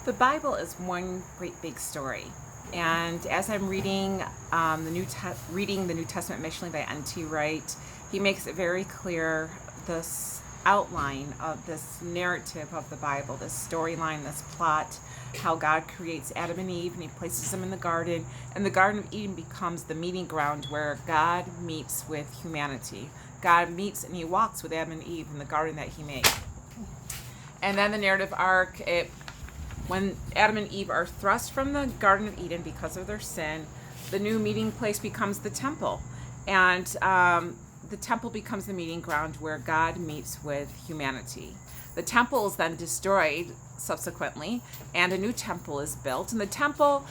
The Bible is one great big story, and as I'm reading the New Testament missionally by N.T. Wright, he makes it very clear this outline of this narrative of the Bible, this storyline, this plot, how God creates Adam and Eve and he places them in the garden, and the Garden of Eden becomes the meeting ground where God meets with humanity. God meets and he walks with Adam and Eve in the garden that he made. And then the narrative arc, when Adam and Eve are thrust from the Garden of Eden because of their sin, the new meeting place becomes the temple. And the temple becomes the meeting ground where God meets with humanity. The temple is then destroyed subsequently, and a new temple is built. And the temple,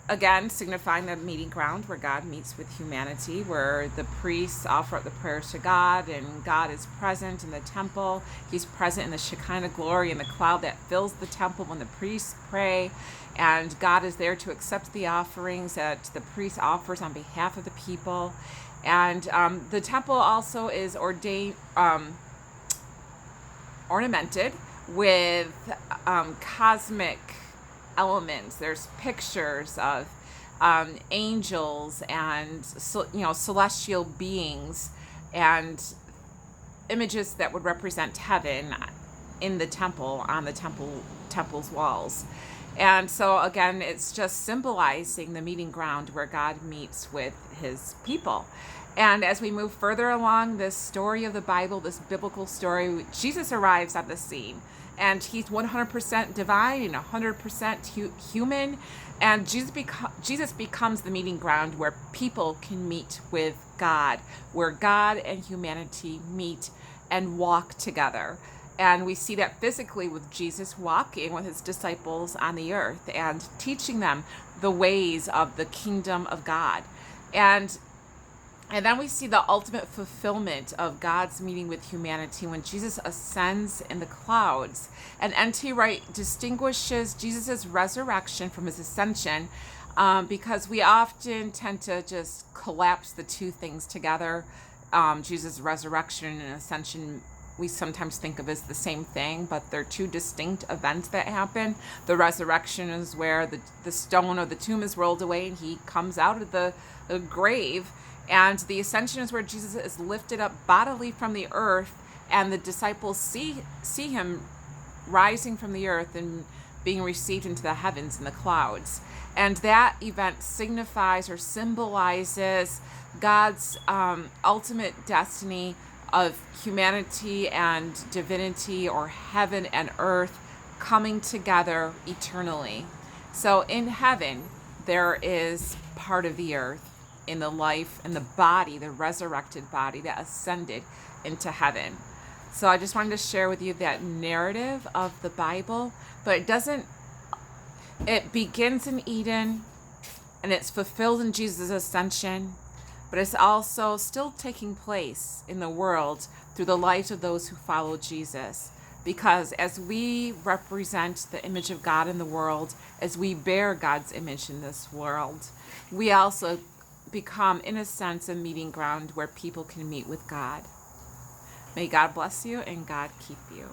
again, signifying the meeting ground where God meets with humanity, where the priests offer up the prayers to God, and God is present in the temple. He's present in the Shekinah glory and the cloud that fills the temple when the priests pray, and God is there to accept the offerings that the priest offers on behalf of the people. And the temple also is ornamented with cosmic elements. There's pictures of angels and celestial beings and images that would represent heaven in the temple, on the temple's walls. And so again, it's just symbolizing the meeting ground where God meets with his people. And as we move further along this story of the Bible, this biblical story, Jesus arrives on the scene. And he's 100% divine and 100% human. And Jesus becomes the meeting ground where people can meet with God, where God and humanity meet and walk together. And we see that physically with Jesus walking with his disciples on the earth and teaching them the ways of the kingdom of God. And then we see the ultimate fulfillment of God's meeting with humanity when Jesus ascends in the clouds. And N.T. Wright distinguishes Jesus' resurrection from his ascension because we often tend to just collapse the two things together. Jesus' resurrection and ascension we sometimes think of as the same thing, but they're two distinct events that happen. The resurrection is where the stone of the tomb is rolled away and he comes out of the grave. And the ascension is where Jesus is lifted up bodily from the earth, and the disciples see him rising from the earth and being received into the heavens in the clouds. And that event signifies or symbolizes God's ultimate destiny of humanity and divinity, or heaven and earth coming together eternally. So in heaven, there is part of the earth in the life and the body, the resurrected body that ascended into heaven. So I just wanted to share with you that narrative of the Bible, but it begins in Eden and it's fulfilled in Jesus' ascension, but it's also still taking place in the world through the lives of those who follow Jesus. Because as we represent the image of God in the world, as we bear God's image in this world, we also become, in a sense, a meeting ground where people can meet with God. May God bless you and God keep you.